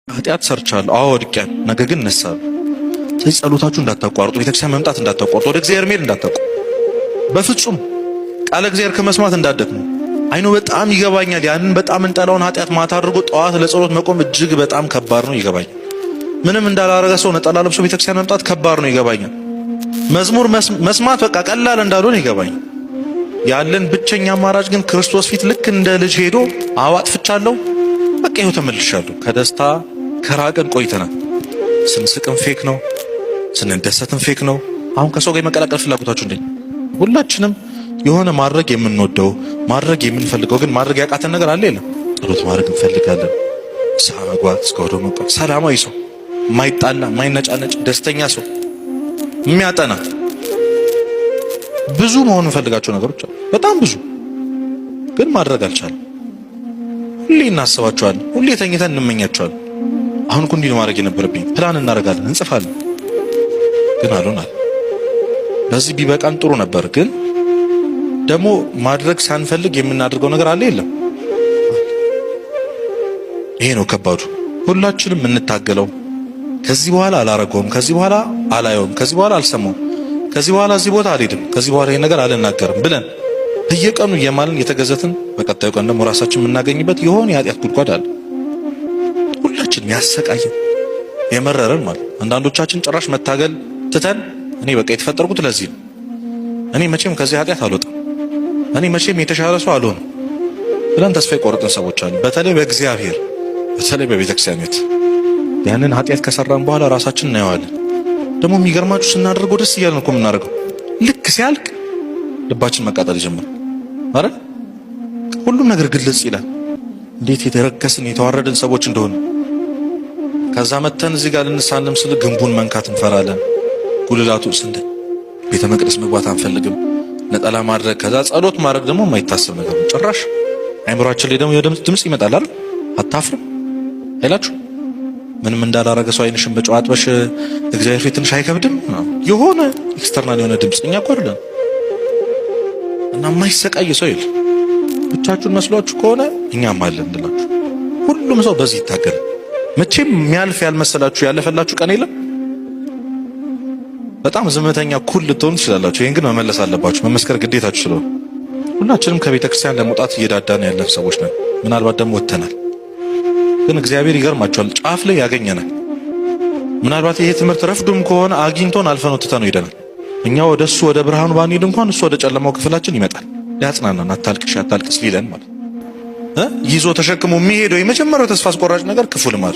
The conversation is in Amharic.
ኃጢአት ሰርቻለሁ፣ አዎ ወድቄያለሁ፣ ነገ ግን እነሳለሁ። ስለዚህ ጸሎታችሁ እንዳታቋርጡ፣ ቤተክርስቲያን መምጣት እንዳታቋርጡ፣ ወደ እግዚአብሔር መሄድ እንዳታቋርጡ፣ በፍጹም ቃለ እግዚአብሔር ከመስማት እንዳትደክሙ። አይኑ በጣም ይገባኛል። ያንን በጣም እንጠላውን ኃጢአት ማታ አድርጎ ጠዋት ለጸሎት መቆም እጅግ በጣም ከባድ ነው፣ ይገባኛል። ምንም እንዳላረገ ሰው ነጠላ ለብሶ ቤተክርስቲያን መምጣት ከባድ ነው፣ ይገባኛል። መዝሙር መስማት በቃ ቀላል እንዳልሆነ ይገባኛል። ያለን ብቸኛ አማራጭ ግን ክርስቶስ ፊት ልክ እንደ ልጅ ሄዶ አጥፍቻለሁ፣ በቃ ይኸው ተመልሻለሁ። ከደስታ ከራቅን ቆይተናል። ስንስቅም ፌክ ነው፣ ስንደሰትም ፌክ ነው። አሁን ከሰው ጋር የመቀላቀል ፍላጎታችሁ እንዴ? ሁላችንም የሆነ ማድረግ የምንወደው ማድረግ የምንፈልገው ግን ማድረግ ያቃተን ነገር አለ የለም? ጸሎት ማድረግ እንፈልጋለን። ንስሐ መግባት፣ እስከ ወደ መውጣት፣ ሰላማዊ ሰው፣ ማይጣላ ማይነጫነጭ፣ ደስተኛ ሰው፣ የሚያጠና ብዙ መሆን እንፈልጋቸው ነገሮች አሉ፣ በጣም ብዙ። ግን ማድረግ አልቻለም። ሁሌ እናስባቸዋለን፣ ሁሌ ተኝተን እንመኛቸዋለን። አሁን እኮ እንዲህ ማድረግ የነበረብኝ ፕላን እናደርጋለን፣ እንጽፋለን፣ ግን አልሆናል። በዚህ ቢበቃን ጥሩ ነበር። ግን ደግሞ ማድረግ ሳንፈልግ የምናደርገው ነገር አለ የለም? ይሄ ነው ከባዱ። ሁላችንም የምንታገለው ከዚህ በኋላ አላረገውም፣ ከዚህ በኋላ አላየውም፣ ከዚህ በኋላ አልሰማውም፣ ከዚህ በኋላ እዚህ ቦታ አልሄድም፣ ከዚህ በኋላ ይሄ ነገር አልናገርም ብለን በየቀኑ እየማልን የተገዘትን በቀጣዩ ቀን ደግሞ ራሳችን የምናገኝበት የሆነ የኃጢአት ጉድጓድ አለ። ሁላችንም ያሰቃየን የመረረን ማለት። አንዳንዶቻችን ጭራሽ መታገል ትተን እኔ በቃ የተፈጠርኩት ለዚህ ነው፣ እኔ መቼም ከዚህ ኃጢአት አልወጣም፣ እኔ መቼም የተሻለ ሰው አልሆንም ብለን ተስፋ የቆረጥን ሰዎች አሉ። በተለይ በእግዚአብሔር፣ በተለይ በቤተክርስቲያን ቤት ያንን ኃጢአት ከሰራን በኋላ ራሳችን እናየዋለን። ደግሞ የሚገርማችሁ ስናደርገው ደስ እያለን እኮ የምናደርገው፣ ልክ ሲያልቅ ልባችን መቃጠል ይጀምራል። አረ ሁሉም ነገር ግልጽ ይላል፣ እንዴት የተረከስን የተዋረድን ሰዎች እንደሆነ። ከዛ መተን እዚህ ጋር ልንሳለም ስል ግንቡን መንካት እንፈራለን። ጉልላቱ ስንት ቤተ መቅደስ መግባት አንፈልግም፣ ነጠላ ማድረግ፣ ከዛ ጸሎት ማድረግ ደግሞ የማይታሰብ ነገር ነው ጭራሽ። አይምሯችን ላይ ደግሞ የድምጽ ድምጽ ይመጣል አይደል? አታፍርም አይላችሁ? ምንም እንዳላረገ ሰው አይንሽን በጨው አጥበሽ እግዚአብሔር ፊት ትንሽ አይከብድም? የሆነ ኤክስተርናል የሆነ ድምጽ። እኛ እኮ አይደለም እና የማይሰቃይ ሰው የለም። ብቻችሁን መስሏችሁ ከሆነ እኛም አለን እንላችሁ። ሁሉም ሰው በዚህ ይታገል። መቼም የሚያልፍ ያልመሰላችሁ ያለፈላችሁ ቀን የለም። በጣም ዝምተኛ ኩል ልትሆኑ ትችላላችሁ። ይሄን ግን መመለስ አለባችሁ፣ መመስከር ግዴታችሁ ስለሆነ። ሁላችንም ከቤተ ክርስቲያን ለመውጣት እየዳዳን ያለን ሰዎች ነን። ምናልባት ደግሞ ወጥተናል። ግን እግዚአብሔር ይገርማችኋል፣ ጫፍ ላይ ያገኘናል። ምናልባት ይሄ ትምህርት ረፍዱም ከሆነ አግኝቶን አልፈነው ትተነው ሄደናል። እኛ ወደ እሱ ወደ ብርሃኑ ባንሄድ እንኳን እሱ ወደ ጨለማው ክፍላችን ይመጣል፣ ሊያጽናናን፣ አታልቅሽ አታልቅስ ሊለን ማለት ይዞ ተሸክሞ የሚሄደው የመጀመሪያው ተስፋ አስቆራጭ ነገር ክፉ ልማድ